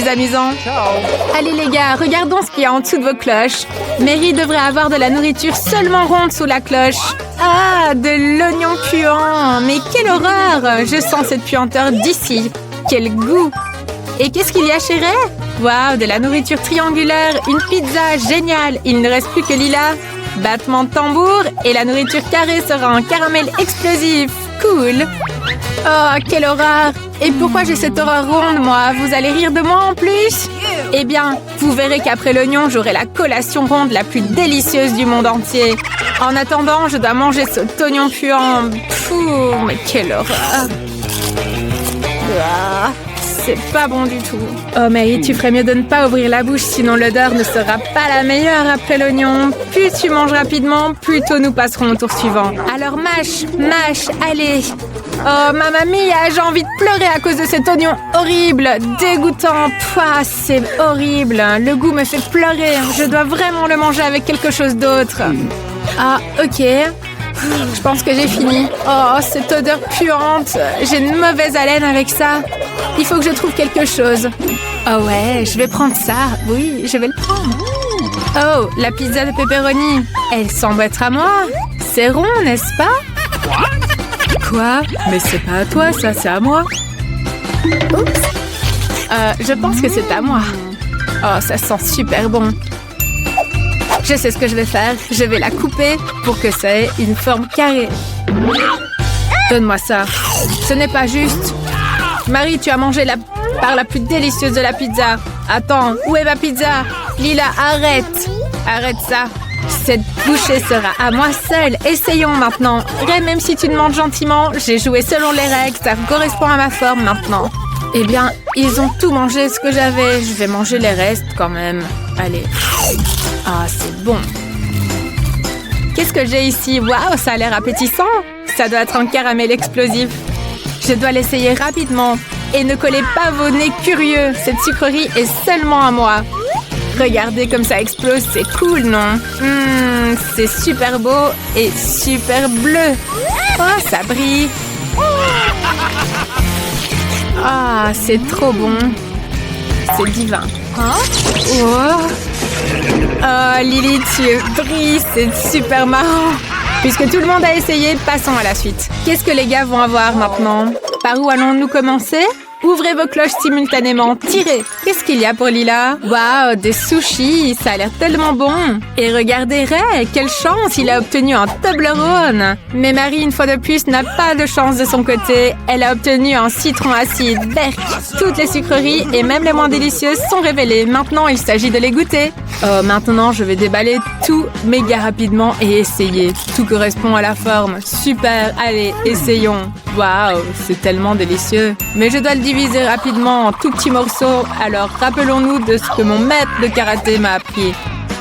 amusant. Allez les gars, regardons ce qu'il y a en dessous de vos cloches. Mary devrait avoir de la nourriture seulement ronde sous la cloche. Ah, de l'oignon puant. Mais quelle horreur! Je sens cette puanteur d'ici. Quel goût! Et qu'est-ce qu'il y a chez Ray? Waouh, de la nourriture triangulaire, une pizza, génial! Il ne reste plus que Lila. Battement de tambour et la nourriture carrée sera en caramel explosif. Cool! Oh, quelle horreur! Et pourquoi j'ai cette horreur ronde, moi? Vous allez rire de moi en plus? Eh bien, vous verrez qu'après l'oignon, j'aurai la collation ronde la plus délicieuse du monde entier. En attendant, je dois manger cet oignon puant. Pfff, mais quelle horreur! Ah, c'est pas bon du tout. Oh Mary, tu ferais mieux de ne pas ouvrir la bouche, sinon l'odeur ne sera pas la meilleure après l'oignon. Plus tu manges rapidement, plus tôt nous passerons au tour suivant. Alors mâche, allez. Oh mamma mia, j'ai envie de pleurer à cause de cet oignon horrible, dégoûtant. Pouah, c'est horrible. Le goût me fait pleurer. Je dois vraiment le manger avec quelque chose d'autre. Ah, ok. Je pense que j'ai fini. Oh, cette odeur puante. J'ai une mauvaise haleine avec ça. Il faut que je trouve quelque chose. Oh ouais, je vais prendre ça. Oui, je vais le prendre. Oh, la pizza de pepperoni. Elle semble être à moi. C'est rond, n'est-ce pas? Quoi? Mais c'est pas à toi, ça, c'est à moi. Oups. Je pense que c'est à moi. Oh, ça sent super bon. Je sais ce que je vais faire. Je vais la couper pour que ça ait une forme carrée. Donne-moi ça. Ce n'est pas juste. Marie, tu as mangé la part la plus délicieuse de la pizza. Attends, où est ma pizza? Lila, arrête. Arrête ça. Cette bouchée sera à moi seule. Essayons maintenant. Ray, même si tu demandes gentiment, j'ai joué selon les règles. Ça correspond à ma forme maintenant. Eh bien, ils ont tout mangé ce que j'avais. Je vais manger les restes quand même. Allez. Ah, c'est bon. Qu'est-ce que j'ai ici? Waouh, ça a l'air appétissant. Ça doit être un caramel explosif. Je dois l'essayer rapidement. Et ne collez pas vos nez curieux. Cette sucrerie est seulement à moi. Regardez comme ça explose, c'est cool, non? C'est super beau et super bleu. Oh, ça brille. Ah, c'est trop bon. C'est divin. Oh, Lily, tu brilles, c'est super marrant. Puisque tout le monde a essayé, passons à la suite. Qu'est-ce que les gars vont avoir maintenant? Par où allons-nous commencer? Ouvrez vos cloches simultanément. Tirez. Qu'est-ce qu'il y a pour Lila? Waouh, des sushis. Ça a l'air tellement bon. Et regardez Ray. Quelle chance. Il a obtenu un Toblerone. Mais Marie, une fois de plus, n'a pas de chance de son côté. Elle a obtenu un citron acide. Berk. Toutes les sucreries et même les moins délicieuses sont révélées. Maintenant, il s'agit de les goûter. Oh, maintenant, je vais déballer tout méga rapidement et essayer. Tout correspond à la forme. Super. Allez, essayons. Waouh, c'est tellement délicieux. Mais je dois le diviser rapidement en tout petits morceaux. Alors, rappelons-nous de ce que mon maître de karaté m'a appris.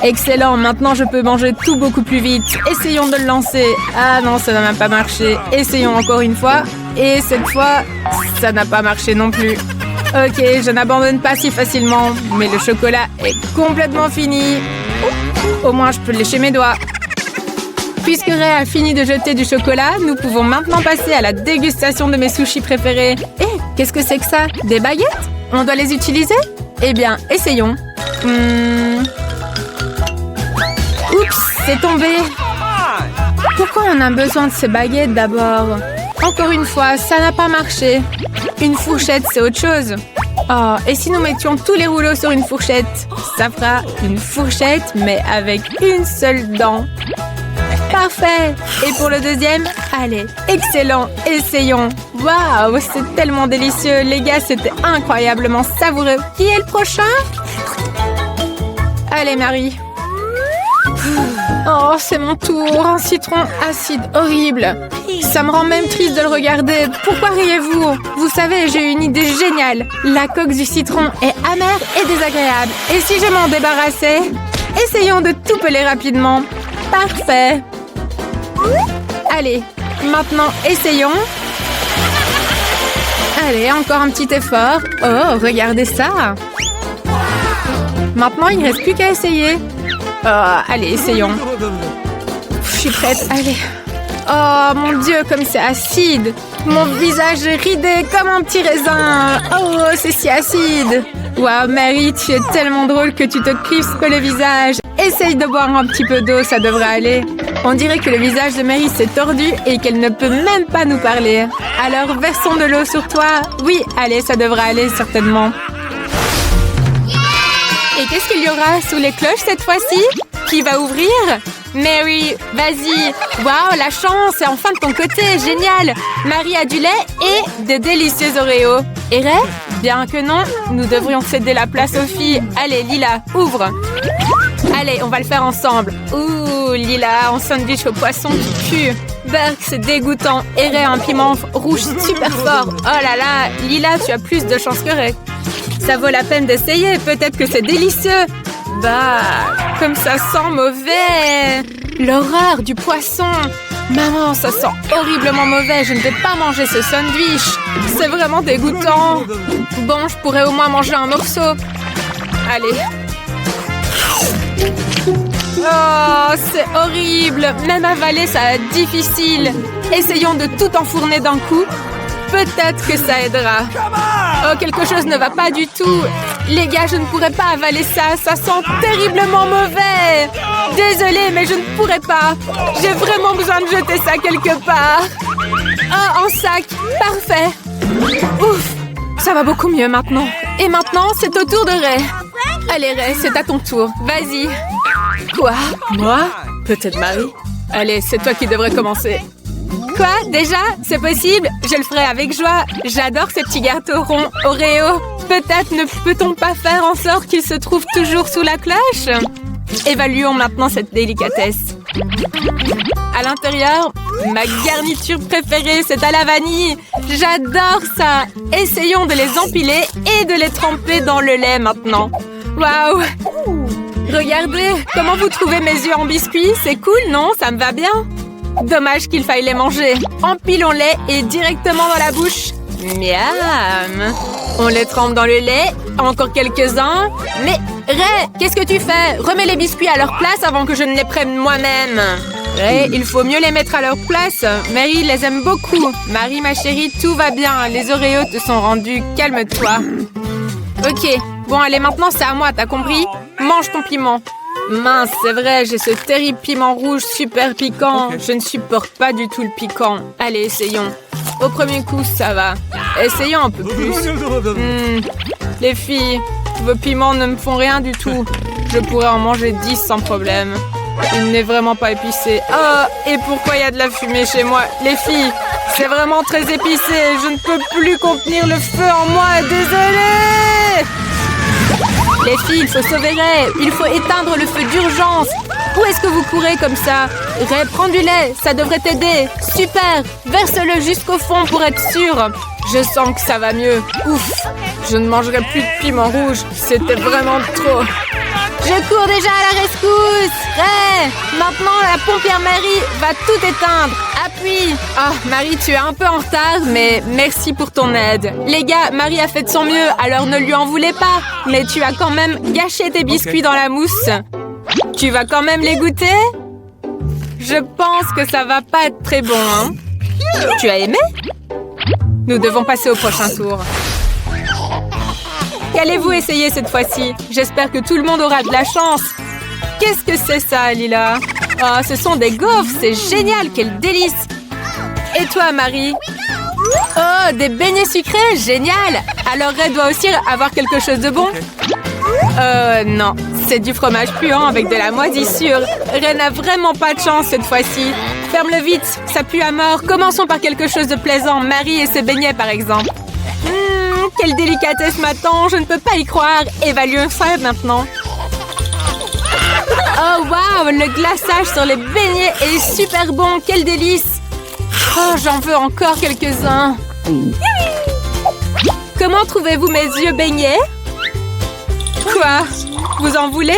Excellent, maintenant je peux manger tout beaucoup plus vite. Essayons de le lancer. Ah non, ça n'a même pas marché. Essayons encore une fois. Et cette fois, ça n'a pas marché non plus. Ok, je n'abandonne pas si facilement. Mais le chocolat est complètement fini. Au moins, je peux lécher mes doigts. Puisque Ray a fini de jeter du chocolat, nous pouvons maintenant passer à la dégustation de mes sushis préférés. Hé, qu'est-ce que c'est que ça? Des baguettes? On doit les utiliser? Eh bien, essayons. Oups, c'est tombé. Pourquoi on a besoin de ces baguettes d'abord? Encore une fois, ça n'a pas marché. Une fourchette, c'est autre chose. Oh, et si nous mettions tous les rouleaux sur une fourchette? Ça fera une fourchette, mais avec une seule dent. Parfait! Et pour le deuxième? Allez, excellent! Essayons! Waouh, c'est tellement délicieux! Les gars, c'était incroyablement savoureux! Qui est le prochain? Allez, Marie! Oh, c'est mon tour! Un citron acide horrible! Ça me rend même triste de le regarder! Pourquoi riez-vous? Vous savez, j'ai une idée géniale! La coque du citron est amère et désagréable! Et si je m'en débarrassais? Essayons de tout peler rapidement! Parfait! Allez, maintenant, essayons. Allez, encore un petit effort. Oh, regardez ça. Maintenant, il ne reste plus qu'à essayer. Oh, allez, essayons. Je suis prête, allez. Oh, mon Dieu, comme c'est acide. Mon visage est ridé comme un petit raisin. Oh, c'est si acide. Waouh, Mary, tu es tellement drôle que tu te crispes le visage. Essaye de boire un petit peu d'eau, ça devrait aller. On dirait que le visage de Mary s'est tordu et qu'elle ne peut même pas nous parler. Alors, versons de l'eau sur toi. Oui, allez, ça devrait aller certainement. Et qu'est-ce qu'il y aura sous les cloches cette fois-ci? Qui va ouvrir? Mary, vas-y. Waouh, la chance est enfin de ton côté, génial. Marie a du lait et de délicieux Oreos. Et Ray? Bien que non, nous devrions céder la place aux filles. Allez, Lila, ouvre. Allez, on va le faire ensemble. Ouh, Lila, en sandwich au poisson qui pue. Burk, c'est dégoûtant. Et Ray a un piment rouge super fort. Oh là là, Lila, tu as plus de chance que Ray. Ça vaut la peine d'essayer, peut-être que c'est délicieux. Bah, comme ça sent mauvais. L'horreur du poisson. Maman, ça sent horriblement mauvais. Je ne vais pas manger ce sandwich. C'est vraiment dégoûtant. Bon, je pourrais au moins manger un morceau. Allez. Oh, c'est horrible. Même avaler, ça va être difficile. Essayons de tout enfourner d'un coup. Peut-être que ça aidera. Oh, quelque chose ne va pas du tout. Les gars, je ne pourrais pas avaler ça. Ça sent terriblement mauvais. Désolée, mais je ne pourrais pas. J'ai vraiment besoin de jeter ça quelque part. Oh, en sac. Parfait. Ouf. Ça va beaucoup mieux maintenant. Et maintenant, c'est au tour de Ray. Allez, Ray, c'est à ton tour. Vas-y. Quoi? Moi? Peut-être Marie. Allez, c'est toi qui devrais commencer. Quoi? Déjà? C'est possible? Je le ferai avec joie. J'adore ces petits gâteaux ronds Oreo. Peut-être ne peut-on pas faire en sorte qu'ils se trouvent toujours sous la cloche? Évaluons maintenant cette délicatesse. À l'intérieur, ma garniture préférée, c'est à la vanille. J'adore ça. Essayons de les empiler et de les tremper dans le lait maintenant. Waouh! Regardez, comment vous trouvez mes yeux en biscuits? C'est cool, non? Ça me va bien. Dommage qu'il faille les manger. Empilons-les et directement dans la bouche. Miam! On les trempe dans le lait. Encore quelques-uns. Mais, Ray, qu'est-ce que tu fais? Remets les biscuits à leur place avant que je ne les prenne moi-même. Ray, il faut mieux les mettre à leur place. Mary les aime beaucoup. Marie, ma chérie, tout va bien. Les Oreos te sont rendus. Calme-toi. Ok. Bon, allez, maintenant c'est à moi, t'as compris? Mange ton piment. Mince, c'est vrai, j'ai ce terrible piment rouge super piquant. Je ne supporte pas du tout le piquant. Allez, essayons. Au premier coup, ça va. Essayons un peu plus. Les filles, vos piments ne me font rien du tout. Je pourrais en manger 10 sans problème. Il n'est vraiment pas épicé. Oh, et pourquoi il y a de la fumée chez moi? Les filles, c'est vraiment très épicé. Je ne peux plus contenir le feu en moi. Désolée! Les filles, il faut sauver Ray. Il faut éteindre le feu d'urgence. Où est-ce que vous courez comme ça? Ray, prends du lait. Ça devrait t'aider. Super. Verse-le jusqu'au fond pour être sûr. Je sens que ça va mieux. Ouf. Je ne mangerai plus de piment rouge. C'était vraiment trop. Je cours déjà à la rescousse. Ray, maintenant la pompière Marie va tout éteindre. Appuie. Ah, Marie, tu es un peu en retard, mais merci pour ton aide. Les gars, Marie a fait de son mieux, alors ne lui en voulez pas. Mais tu as quand même gâché tes biscuits dans la mousse. Tu vas quand même les goûter? Je pense que ça va pas être très bon, hein? Tu as aimé? Nous devons passer au prochain tour. Qu'allez-vous essayer cette fois-ci? J'espère que tout le monde aura de la chance. Qu'est-ce que c'est ça, Lila? Oh, ce sont des gaufres, c'est génial, quel délice! Et toi, Marie? Oh, des beignets sucrés, génial! Alors Ray doit aussi avoir quelque chose de bon? Non, c'est du fromage puant avec de la moisissure. Ray n'a vraiment pas de chance cette fois-ci. Ferme-le vite, ça pue à mort. Commençons par quelque chose de plaisant, Marie et ses beignets par exemple. Quelle délicatesse m'attend, je ne peux pas y croire. Évaluons ça maintenant. Oh waouh, le glaçage sur les beignets est super bon, quel délice. Oh, j'en veux encore quelques-uns. Comment trouvez-vous mes yeux beignets? Quoi? Vous en voulez?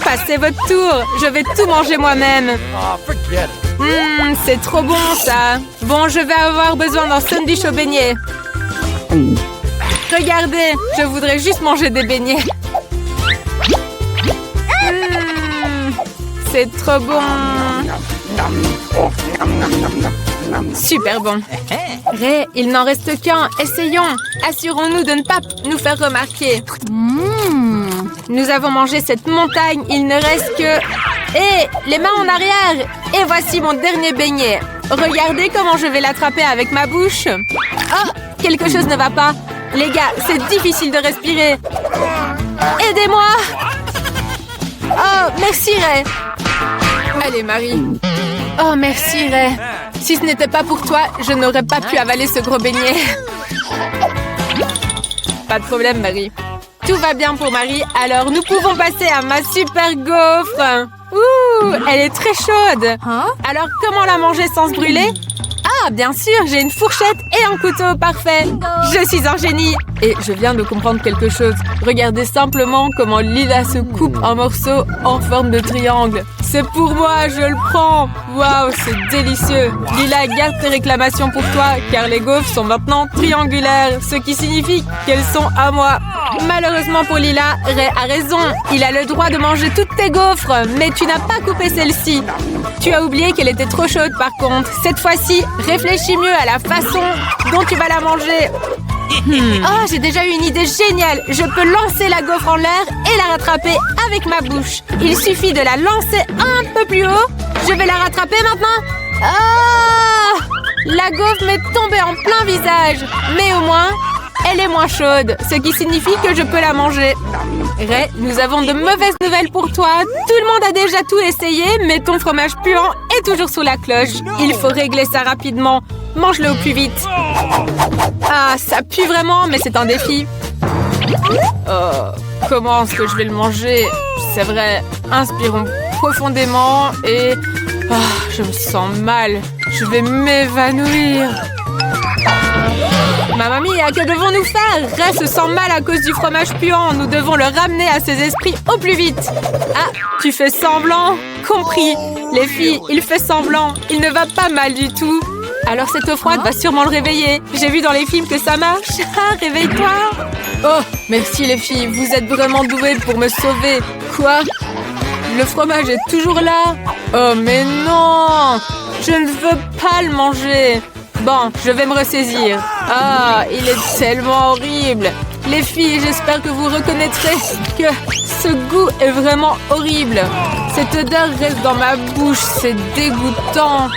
Passez votre tour, je vais tout manger moi-même. C'est trop bon ça. Bon, je vais avoir besoin d'un sandwich au beignet. Regardez, je voudrais juste manger des beignets. C'est trop bon. Super bon. Ray, il n'en reste qu'un. Essayons. Assurons-nous de ne pas nous faire remarquer. Nous avons mangé cette montagne. Il ne reste que... Hé, les mains en arrière. Et voici mon dernier beignet. Regardez comment je vais l'attraper avec ma bouche. Oh, quelque chose ne va pas. Les gars, c'est difficile de respirer. Aidez-moi. Oh, merci Ray. Allez, Marie. Oh, merci Ray. Si ce n'était pas pour toi, je n'aurais pas pu avaler ce gros beignet. Pas de problème, Marie. Tout va bien pour Marie, alors nous pouvons passer à ma super gaufre. Ouh, elle est très chaude. Alors, comment la manger sans se brûler? Ah, bien sûr, j'ai une fourchette et un couteau, parfait. Je suis un génie. Et je viens de comprendre quelque chose. Regardez simplement comment Lila se coupe un morceau en forme de triangle. C'est pour moi, je le prends. Waouh, c'est délicieux. Lila, garde tes réclamations pour toi, car les gaufres sont maintenant triangulaires, ce qui signifie qu'elles sont à moi. Malheureusement pour Lila, Ray a raison. Il a le droit de manger toutes tes gaufres, mais tu n'as pas coupé celle-ci. Tu as oublié qu'elle était trop chaude par contre. Cette fois-ci, réfléchis mieux à la façon dont tu vas la manger. Oh, j'ai déjà eu une idée géniale. Je peux lancer la gaufre en l'air et la rattraper avec ma bouche. Il suffit de la lancer un peu plus haut. Je vais la rattraper maintenant. Ah! La gaufre m'est tombée en plein visage. Mais au moins, elle est moins chaude, ce qui signifie que je peux la manger. Ray, nous avons de mauvaises nouvelles pour toi. Tout le monde a déjà tout essayé, mais ton fromage puant est toujours sous la cloche. Il faut régler ça rapidement. Mange-le au plus vite. Ah, ça pue vraiment, mais c'est un défi. Comment est-ce que je vais le manger? C'est vrai. Inspirons profondément et... je me sens mal. Je vais m'évanouir. Ma mamie, que devons-nous faire? Ray se sent mal à cause du fromage puant. Nous devons le ramener à ses esprits au plus vite. Ah, tu fais semblant? Compris. Les filles, il fait semblant. Il ne va pas mal du tout. Alors cette eau froide va sûrement le réveiller. J'ai vu dans les films que ça marche. Ah, réveille-toi. Oh, merci les filles. Vous êtes vraiment douées pour me sauver. Quoi? Le fromage est toujours là? Oh, mais non! Je ne veux pas le manger. Bon, je vais me ressaisir. Ah, il est tellement horrible. Les filles, j'espère que vous reconnaîtrez que ce goût est vraiment horrible. Cette odeur reste dans ma bouche. C'est dégoûtant.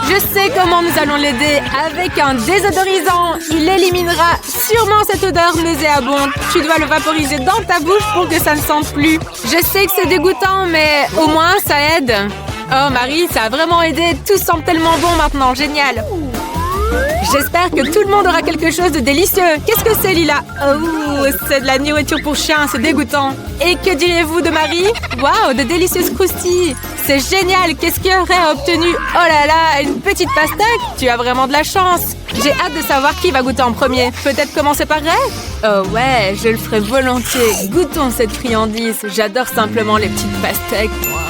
Je sais comment nous allons l'aider. Avec un désodorisant, il éliminera sûrement cette odeur nauséabonde. Tu dois le vaporiser dans ta bouche pour que ça ne sente plus. Je sais que c'est dégoûtant, mais au moins ça aide. Oh Marie, ça a vraiment aidé. Tout sent tellement bon maintenant. Génial. J'espère que tout le monde aura quelque chose de délicieux. Qu'est-ce que c'est, Lila? Oh, c'est de la nourriture pour chien, c'est dégoûtant. Et que diriez-vous de Marie? Waouh, de délicieuses croustilles. C'est génial. Qu'est-ce qu'il aurait obtenu? Oh là là, une petite pastèque. Tu as vraiment de la chance. J'ai hâte de savoir qui va goûter en premier. Peut-être commencer par Ray? Oh ouais, je le ferai volontiers. Goûtons cette friandise. J'adore simplement les petites pastèques, moi.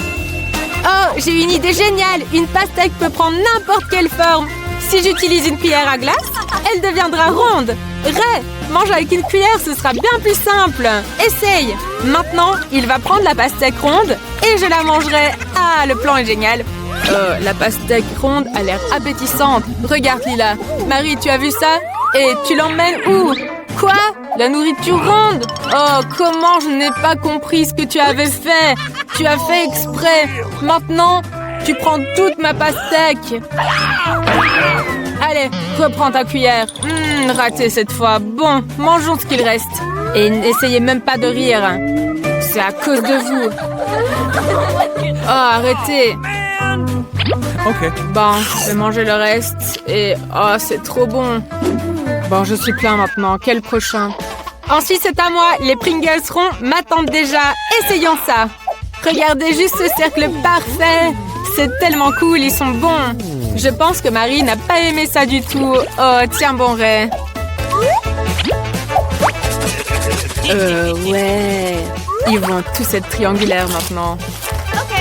Oh, j'ai une idée géniale. Une pastèque peut prendre n'importe quelle forme. Si j'utilise une cuillère à glace, elle deviendra ronde. Ray, mange avec une cuillère, ce sera bien plus simple. Essaye. Maintenant, il va prendre la pastèque ronde et je la mangerai. Ah, le plan est génial. La pastèque ronde a l'air appétissante. Regarde, Lila. Marie, tu as vu ça? Et tu l'emmènes où? Quoi? La nourriture ronde? Oh, comment je n'ai pas compris ce que tu avais fait? Tu as fait exprès. Maintenant, tu prends toute ma pastèque. Allez, reprends ta cuillère. Raté cette fois. Bon, mangeons ce qu'il reste. Et n'essayez même pas de rire. C'est à cause de vous. Oh, arrêtez. Ok. Bon, je vais manger le reste. Et oh, c'est trop bon. Bon, je suis plein maintenant. Quel prochain? Ensuite, c'est à moi. Les Pringles ronds m'attendent déjà. Essayons ça. Regardez juste ce cercle parfait. C'est tellement cool, ils sont bons. Je pense que Marie n'a pas aimé ça du tout. Oh, tiens bon, Ray. Ouais. Ils vont tous être triangulaires maintenant.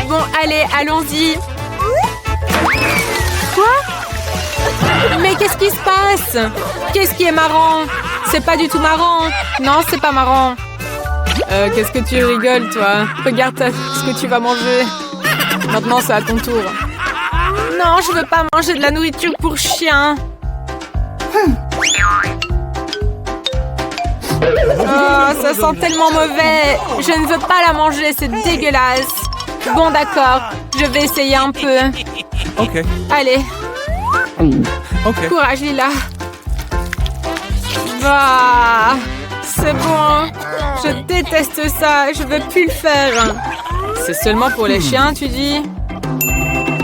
Bon, allez, allons-y. Quoi? Mais qu'est-ce qui se passe? Qu'est-ce qui est marrant? C'est pas du tout marrant. Non, c'est pas marrant. Qu'est-ce que tu rigoles, toi? Regarde ce que tu vas manger. Maintenant, c'est à ton tour. non, je veux pas manger de la nourriture pour chien. Oh, ça sent tellement mauvais. Je ne veux pas la manger, c'est dégueulasse. Bon, d'accord, je vais essayer un peu. OK. Allez, OK. courage, Lila. Bah, c'est bon. Je déteste ça, je veux plus le faire. C'est seulement pour les chiens, tu dis?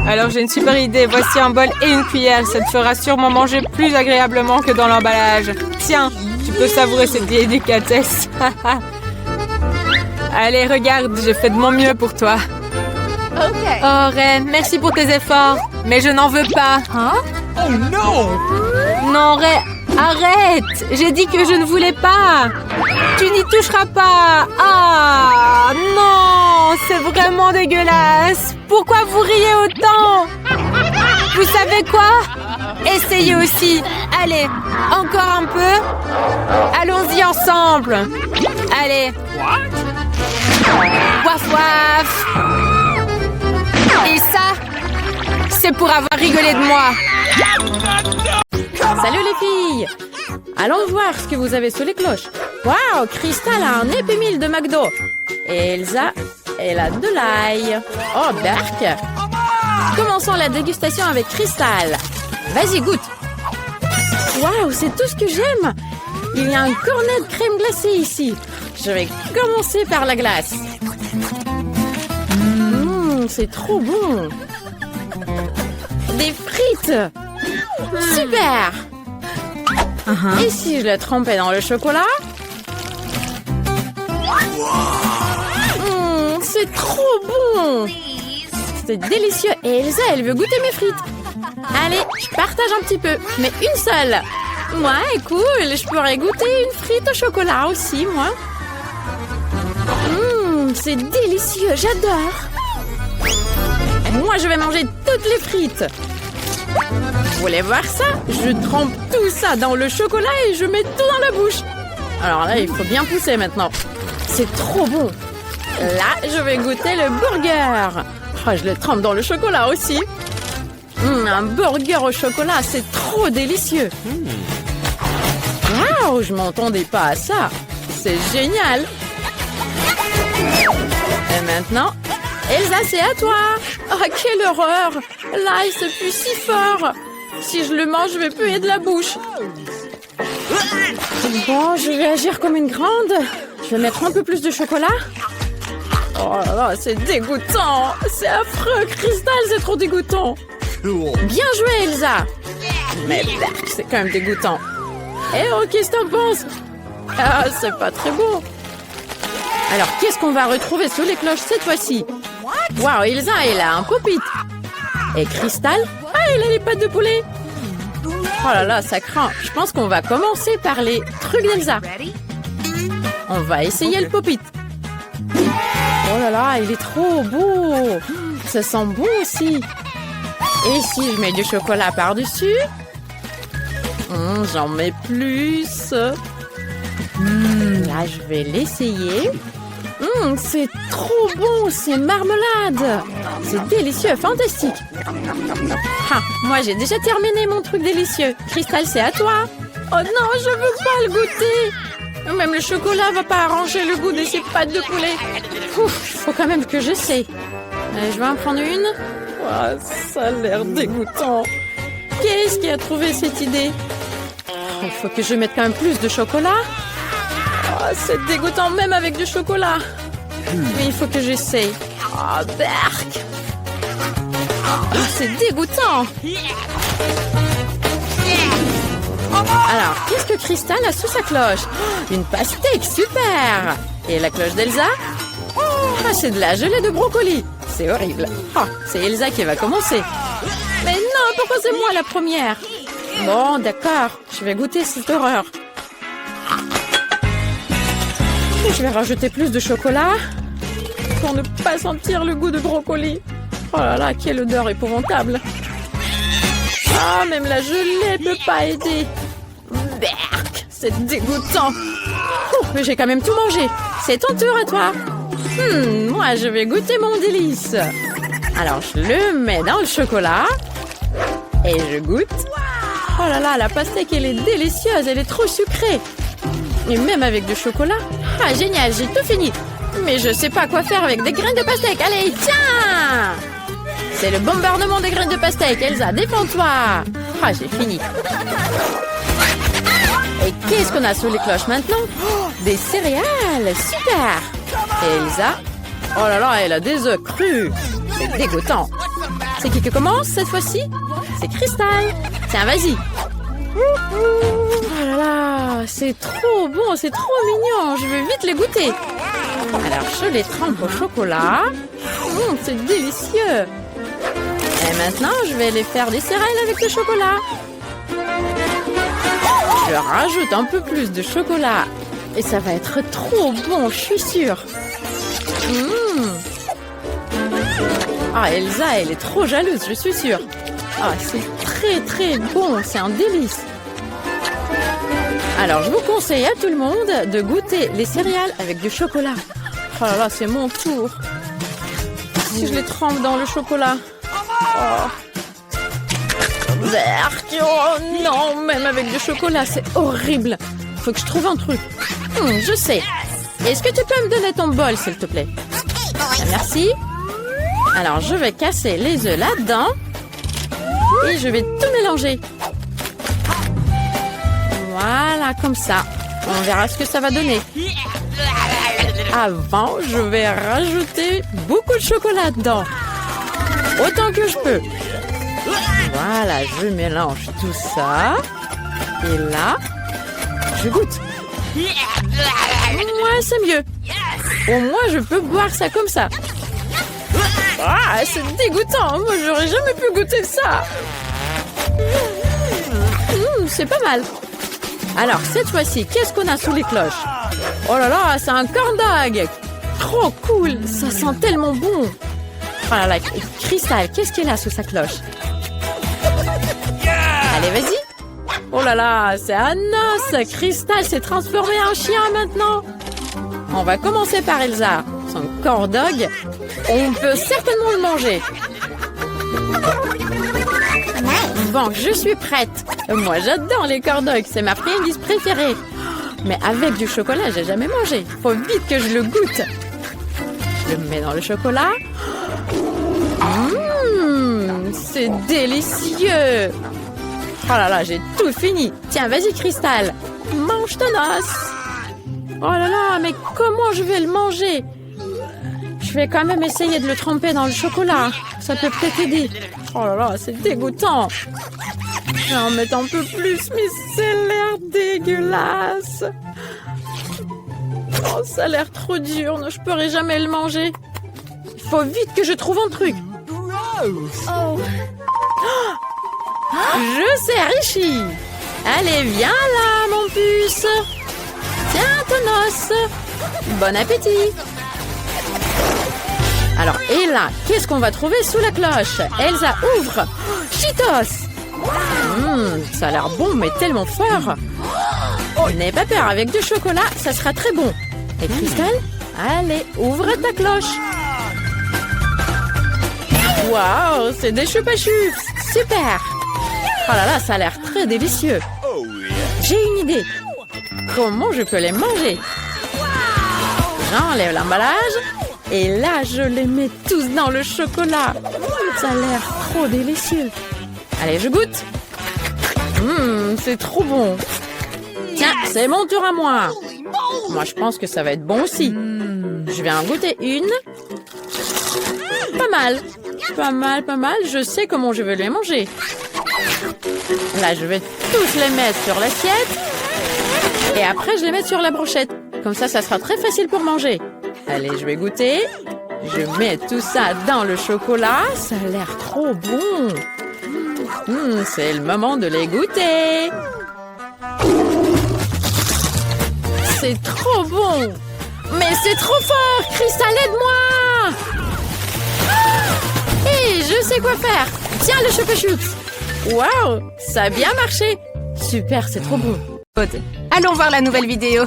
Alors j'ai une super idée. Voici un bol et une cuillère. Ça te fera sûrement manger plus agréablement que dans l'emballage. Tiens, tu peux savourer cette vieille délicatesse. Allez, regarde, j'ai fait de mon mieux pour toi. Oh, Ray, merci pour tes efforts. Mais je n'en veux pas. Oh non! Non, Ray, arrête! J'ai dit que je ne voulais pas. Tu n'y toucheras pas. Ah, non, c'est vraiment dégueulasse. Pourquoi vous riez autant? Vous savez quoi? Essayez aussi. Allez, encore un peu. Allons-y ensemble. Allez. Waf waf. Et ça, c'est pour avoir rigolé de moi. Salut les filles! Allons voir ce que vous avez sous les cloches. Waouh, Crystal a un Happy Meal de McDo. Et Elsa, elle a de l'ail. Oh, Berk! Commençons la dégustation avec Crystal. Vas-y, goûte. Waouh, c'est tout ce que j'aime. Il y a un cornet de crème glacée ici. Je vais commencer par la glace. C'est trop bon. Des frites. Super. Et si je le trempais dans le chocolat? C'est trop bon. C'est délicieux. Et Elsa, elle veut goûter mes frites. Allez, je partage un petit peu, mais une seule. Ouais, cool. Je pourrais goûter une frite au chocolat aussi, moi. C'est délicieux. J'adore. Moi, je vais manger toutes les frites. Vous voulez voir ça? Je trempe tout ça dans le chocolat et je mets tout dans la bouche. Alors là, il faut bien pousser maintenant. C'est trop bon. Là, je vais goûter le burger. Oh, je le trempe dans le chocolat aussi. Un burger au chocolat, c'est trop délicieux. Waouh, je m'entendais pas à ça. C'est génial. Et maintenant, Elsa, c'est à toi. Oh, quelle horreur. L'ail, c'est plus si fort. Si je le mange, je vais puer de la bouche. Bon, je vais agir comme une grande. Je vais mettre un peu plus de chocolat. Oh là là, c'est dégoûtant. C'est affreux, Crystal, c'est trop dégoûtant. Bien joué, Elsa. Mais c'est quand même dégoûtant. Eh oh, qu'est-ce que t'en penses? Ah, c'est pas très bon. Alors, qu'est-ce qu'on va retrouver sous les cloches cette fois-ci? Waouh, Elsa, elle a un pop-it. Et Crystal? Ah, elle a les pattes de poulet. Oh là là, ça craint. Je pense qu'on va commencer par les trucs d'Elsa. On va essayer le pop-it. Oh là là, il est trop beau. Ça sent bon aussi. Et si je mets du chocolat par-dessus? J'en mets plus. Là, je vais l'essayer. C'est trop bon, c'est marmelade. C'est délicieux, fantastique. Ah, moi, j'ai déjà terminé mon truc délicieux. Crystal, c'est à toi. Oh non, je veux pas le goûter. Même le chocolat va pas arranger le goût de ces pâtes de poulet. Ouf, faut quand même que j'essaie. Allez, je vais en prendre une. Oh, ça a l'air dégoûtant. Qu'est-ce qui a trouvé cette idée? Il faut que je mette quand même plus de chocolat. Oh, c'est dégoûtant même avec du chocolat. Mais il faut que j'essaye. Oh, berk. Oh, c'est dégoûtant. Alors, qu'est-ce que Crystal a sous sa cloche? Une pastèque, super. Et la cloche d'Elsa? Ah, c'est de la gelée de brocoli. C'est horrible. Oh, c'est Elsa qui va commencer. Mais non, pourquoi c'est moi la première? Bon, d'accord. Je vais goûter cette horreur. Je vais rajouter plus de chocolat pour ne pas sentir le goût de brocoli. Oh là là, quelle odeur épouvantable. Ah, même la gelée peut pas aider. Berk, c'est dégoûtant. Mais j'ai quand même tout mangé. C'est ton tour à toi. Moi, je vais goûter mon délice. Alors, je le mets dans le chocolat. Et je goûte. Oh là là, la pastèque, elle est délicieuse. Elle est trop sucrée. Et même avec du chocolat. Ah, génial, j'ai tout fini. Mais je sais pas quoi faire avec des graines de pastèque. Allez, tiens! C'est le bombardement des graines de pastèque. Elsa, défends-toi. Ah, j'ai fini. Et qu'est-ce qu'on a sous les cloches maintenant? Oh, des céréales. Super! Et Elsa? Oh là là, elle a des œufs crus. C'est dégoûtant. C'est qui commence cette fois-ci? C'est Crystal. Tiens, vas-y. Oh là là, c'est trop bon, c'est trop mignon. Je veux vite les goûter. Alors, je les trempe au chocolat. C'est délicieux. Et maintenant, je vais les faire des céréales avec le chocolat. Je rajoute un peu plus de chocolat. Et ça va être trop bon, je suis sûre. Ah, Elsa, elle est trop jalouse, je suis sûre. Ah, c'est très très bon, c'est un délice. Alors, je vous conseille à tout le monde de goûter les céréales avec du chocolat. Oh là là, c'est mon tour. Si je les trempe dans le chocolat. Oh. Oh non, même avec du chocolat, c'est horrible. Faut que je trouve un truc. Je sais. Est-ce que tu peux me donner ton bol, s'il te plaît? Merci. Alors, je vais casser les œufs là-dedans. Et je vais tout mélanger. Voilà, comme ça. On verra ce que ça va donner. Avant, je vais rajouter beaucoup de chocolat dedans. Autant que je peux. Voilà, je mélange tout ça. Et là, je goûte. Ouais, c'est mieux. Au moins, je peux boire ça comme ça. Ah, c'est dégoûtant. Moi, j'aurais jamais pu goûter ça. C'est pas mal. Alors, cette fois-ci, qu'est-ce qu'on a sous les cloches? Oh là là, c'est un corn dog. Trop cool. Ça sent tellement bon. Oh là là, Crystal, qu'est-ce qu'elle a sous sa cloche? Allez, vas-y. Oh là là, c'est un os. Crystal s'est transformé en chien maintenant. On va commencer par Elsa. Son corn dog. On peut certainement le manger. Bon, je suis prête. Moi, j'adore les corn dogs. C'est ma friandise préférée. Mais avec du chocolat, j'ai jamais mangé. Faut vite que je le goûte. Je le mets dans le chocolat. C'est délicieux. Oh là là, j'ai tout fini. Tiens, vas-y, Crystal. Mange ton os. Oh là là, mais comment je vais le manger? Je vais quand même essayer de le tremper dans le chocolat. Ça peut peut-être aider. Oh là là, c'est dégoûtant. Je vais en mettre un peu plus, mais c'est l'air dégueulasse. Oh, ça a l'air trop dur. Je pourrai jamais le manger. Il faut vite que je trouve un truc. Oh. Je sais, Richie. Allez, viens là, mon puce. Tiens, ton os. Bon appétit. Alors, et là, qu'est-ce qu'on va trouver sous la cloche? Elsa, ouvre. Cheetos. Ça a l'air bon, mais tellement fort. N'aie pas peur, avec du chocolat, ça sera très bon. Et Crystal, allez, ouvre ta cloche. Waouh, c'est des choupa-choups. Super. Oh là là, ça a l'air très délicieux. J'ai une idée. Comment je peux les manger? J'enlève l'emballage. Et là, je les mets tous dans le chocolat. Ça a l'air trop délicieux. Allez, je goûte. C'est trop bon. Tiens, c'est mon tour à moi. Moi, je pense que ça va être bon aussi. Je vais en goûter une. Pas mal. Pas mal, pas mal. Je sais comment je vais les manger. Là, je vais tous les mettre sur l'assiette. Et après, je les mets sur la brochette. Comme ça sera très facile pour manger. Allez, je vais goûter. Je mets tout ça dans le chocolat. Ça a l'air trop bon. C'est le moment de les goûter. C'est trop bon. Mais c'est trop fort. Crystal, aide-moi. Hé, je sais quoi faire. Tiens, le choupa-choups. Waouh, ça a bien marché. Super, c'est trop bon. Allons voir la nouvelle vidéo.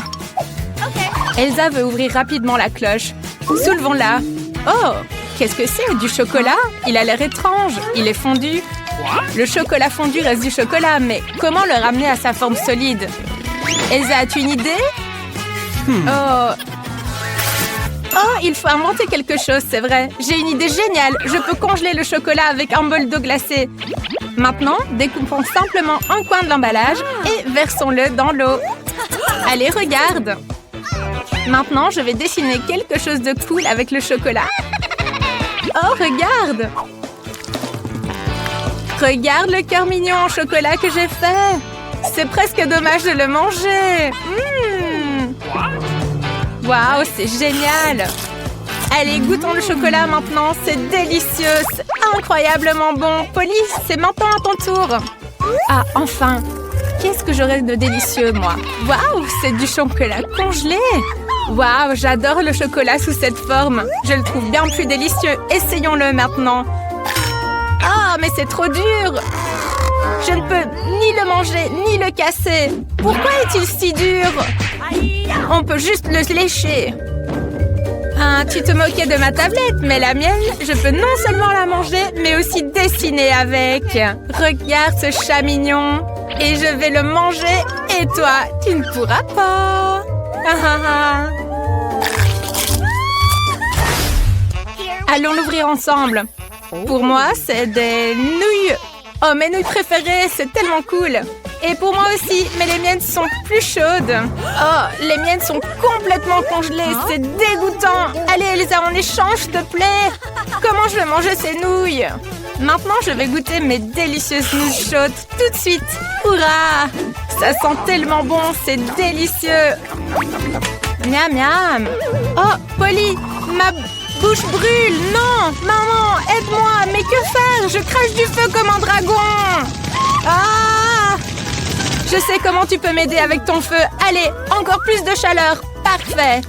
Elsa veut ouvrir rapidement la cloche. Soulevons-la. Oh, qu'est-ce que c'est? Du chocolat? Il a l'air étrange. Il est fondu. Le chocolat fondu reste du chocolat, mais comment le ramener à sa forme solide? Elsa, as-tu une idée? Oh, il faut inventer quelque chose, c'est vrai. J'ai une idée géniale. Je peux congeler le chocolat avec un bol d'eau glacée. Maintenant, découpons simplement un coin de l'emballage et versons-le dans l'eau. Allez, regarde. Maintenant, je vais dessiner quelque chose de cool avec le chocolat. Oh, regarde! Regarde le cœur mignon en chocolat que j'ai fait. C'est presque dommage de le manger. Waouh, c'est génial! Allez, goûtons le chocolat maintenant. C'est délicieux, c'est incroyablement bon. Polly, c'est maintenant à ton tour. Ah, enfin! Qu'est-ce que j'aurais de délicieux, moi? Waouh, c'est du chocolat congelé! Waouh, j'adore le chocolat sous cette forme. Je le trouve bien plus délicieux. Essayons-le maintenant. Ah, mais c'est trop dur! Je ne peux ni le manger, ni le casser. Pourquoi est-il si dur? On peut juste le lécher. Ah, tu te moquais de ma tablette, mais la mienne, je peux non seulement la manger, mais aussi dessiner avec. Regarde ce chat mignon. Et je vais le manger, et toi, tu ne pourras pas. Allons l'ouvrir ensemble. Pour moi, c'est des nouilles. Oh, mes nouilles préférées, c'est tellement cool. Et pour moi aussi, mais les miennes sont plus chaudes. Oh, les miennes sont complètement congelées, c'est dégoûtant. Allez, Elsa, on échange, s'il te plaît. Comment je vais manger ces nouilles? Maintenant, je vais goûter mes délicieuses nouilles chaudes tout de suite. Hurrah! Ça sent tellement bon, c'est délicieux. Miam, miam. Oh, Polly, ma bouche brûle. Non, maman, aide-moi. Mais que faire? Je crache du feu comme un dragon. Ah! Je sais comment tu peux m'aider avec ton feu. Allez, encore plus de chaleur. Parfait.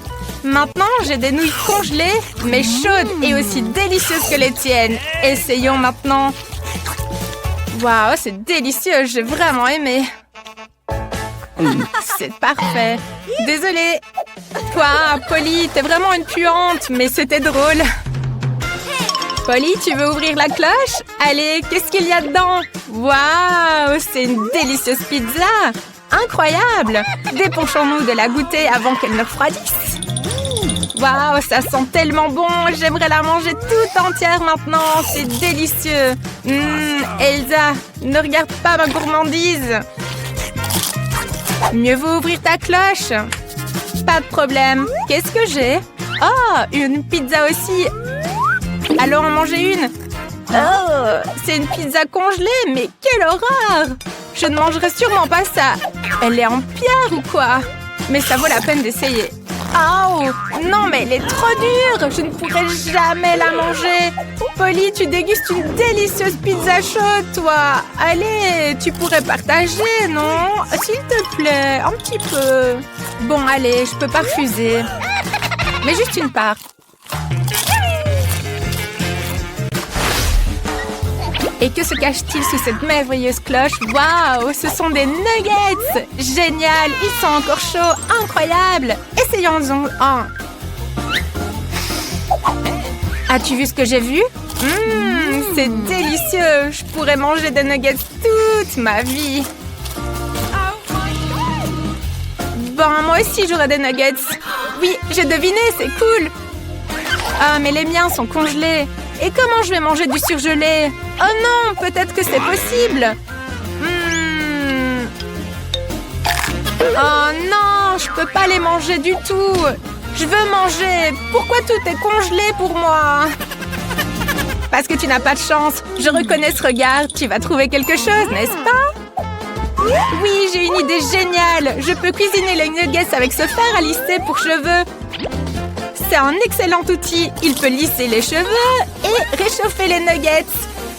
Maintenant, j'ai des nouilles congelées, mais chaudes et aussi délicieuses que les tiennes. Essayons maintenant. Waouh, c'est délicieux. J'ai vraiment aimé. C'est parfait. Désolée. Toi, Polly, t'es vraiment une puante, mais c'était drôle. Polly, tu veux ouvrir la cloche? Allez, qu'est-ce qu'il y a dedans? Waouh, c'est une délicieuse pizza. Incroyable. Dépêchons-nous de la goûter avant qu'elle ne refroidisse. Waouh, ça sent tellement bon. J'aimerais la manger toute entière maintenant. C'est délicieux. Elsa, ne regarde pas ma gourmandise. Mieux vaut ouvrir ta cloche. Pas de problème. Qu'est-ce que j'ai? Oh, une pizza aussi. Allons en manger une. Oh, c'est une pizza congelée, mais quelle horreur! Je ne mangerai sûrement pas ça. Elle est en pierre ou quoi? Mais ça vaut la peine d'essayer. Oh, non, mais elle est trop dure. Je ne pourrai jamais la manger. Polly, tu dégustes une délicieuse pizza chaude, toi. Allez, tu pourrais partager, non? S'il te plaît, un petit peu. Bon, allez, je peux pas refuser. Mais juste une part. Et que se cache-t-il sous cette merveilleuse cloche? Waouh, ce sont des nuggets! Génial, ils sont encore chauds, incroyable! Essayons-en un. As-tu vu ce que j'ai vu? C'est délicieux! Je pourrais manger des nuggets toute ma vie. Bon, moi aussi j'aurai des nuggets. Oui, j'ai deviné, c'est cool! Ah, mais les miens sont congelés. Et comment je vais manger du surgelé? Oh non, peut-être que c'est possible. Oh non, je peux pas les manger du tout. Je veux manger. Pourquoi tout est congelé pour moi? Parce que tu n'as pas de chance. Je reconnais ce regard. Tu vas trouver quelque chose, n'est-ce pas? Oui, j'ai une idée géniale. Je peux cuisiner les nuggets avec ce fer à lisser pour cheveux. C'est un excellent outil. Il peut lisser les cheveux et réchauffer les nuggets.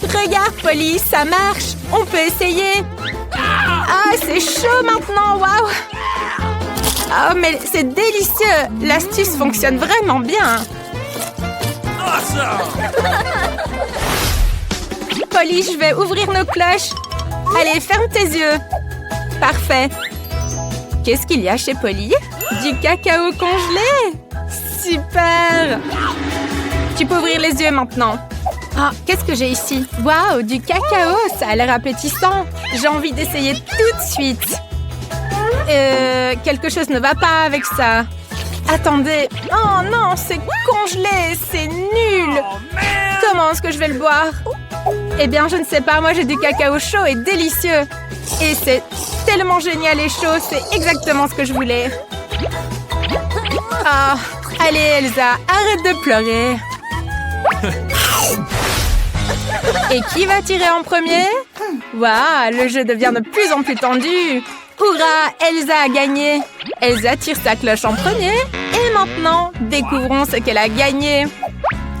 Regarde, Polly, ça marche. On peut essayer. Ah, c'est chaud maintenant, waouh. Oh, mais c'est délicieux. L'astuce fonctionne vraiment bien. Polly, je vais ouvrir nos cloches. Allez, ferme tes yeux. Parfait. Qu'est-ce qu'il y a chez Polly? Du cacao congelé. Super! Tu peux ouvrir les yeux maintenant. Ah, qu'est-ce que j'ai ici? Waouh, du cacao, ça a l'air appétissant. J'ai envie d'essayer tout de suite. Quelque chose ne va pas avec ça. Attendez. Oh non, c'est congelé, c'est nul. Comment est-ce que je vais le boire? Eh bien, je ne sais pas, moi j'ai du cacao chaud et délicieux. Et c'est tellement génial et chaud, c'est exactement ce que je voulais. Ah, allez Elsa, arrête de pleurer. Et qui va tirer en premier? Waouh, le jeu devient de plus en plus tendu. Hurrah, Elsa a gagné. Elsa tire sa cloche en premier. Et maintenant, découvrons ce qu'elle a gagné.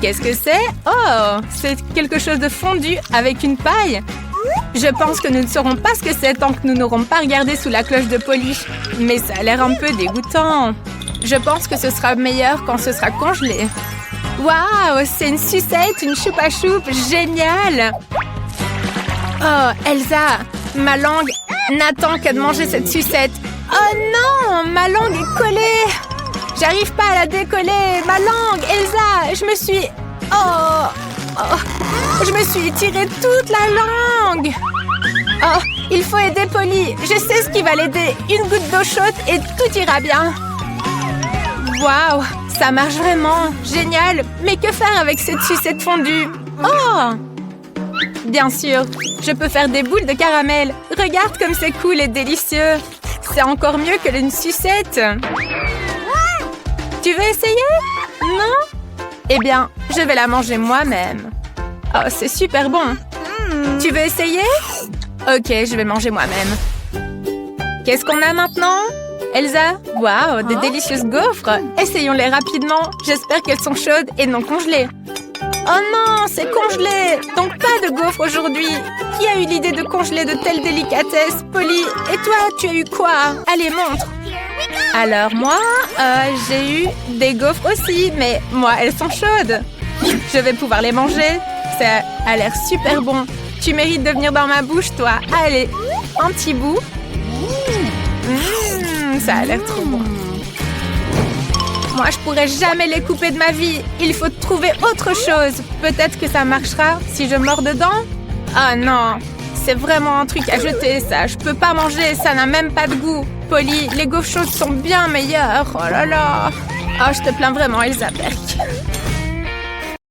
Qu'est-ce que c'est? Oh, c'est quelque chose de fondu avec une paille. Je pense que nous ne saurons pas ce que c'est tant que nous n'aurons pas regardé sous la cloche de polish. Mais ça a l'air un peu dégoûtant. Je pense que ce sera meilleur quand ce sera congelé. Waouh, c'est une sucette, une choupe à choupe, génial! Oh, Elsa, ma langue n'attend que de manger cette sucette. Oh non, ma langue est collée. J'arrive pas à la décoller. Ma langue, Elsa, je me suis... je me suis tiré toute la langue. Oh, il faut aider Polly. Je sais ce qui va l'aider. Une goutte d'eau chaude et tout ira bien. Waouh, ça marche vraiment. Génial. Mais que faire avec cette sucette fondue? Oh! Bien sûr, je peux faire des boules de caramel. Regarde comme c'est cool et délicieux. C'est encore mieux que une sucette. Tu veux essayer? Non? Eh bien, je vais la manger moi-même. Oh, c'est super bon. Tu veux essayer? Ok, je vais manger moi-même. Qu'est-ce qu'on a maintenant? Elsa? Waouh, des délicieuses gaufres. Essayons-les rapidement. J'espère qu'elles sont chaudes et non congelées. Oh non, c'est congelé. Donc pas de gaufres aujourd'hui. Qui a eu l'idée de congeler de telles délicatesses? Polly, et toi, tu as eu quoi? Allez, montre. Alors moi, j'ai eu des gaufres aussi, mais moi, elles sont chaudes. Je vais pouvoir les manger. Ça a l'air super bon. Tu mérites de venir dans ma bouche, toi. Allez, un petit bout. Ça a l'air trop bon. Moi, je pourrais jamais les couper de ma vie. Il faut trouver autre chose. Peut-être que ça marchera si je mords dedans. Ah non, c'est vraiment un truc à jeter, ça. Je peux pas manger, ça n'a même pas de goût. Polly, les gaufres chaudes sont bien meilleures. Oh là là. Oh, je te plains vraiment, Elsa Perk.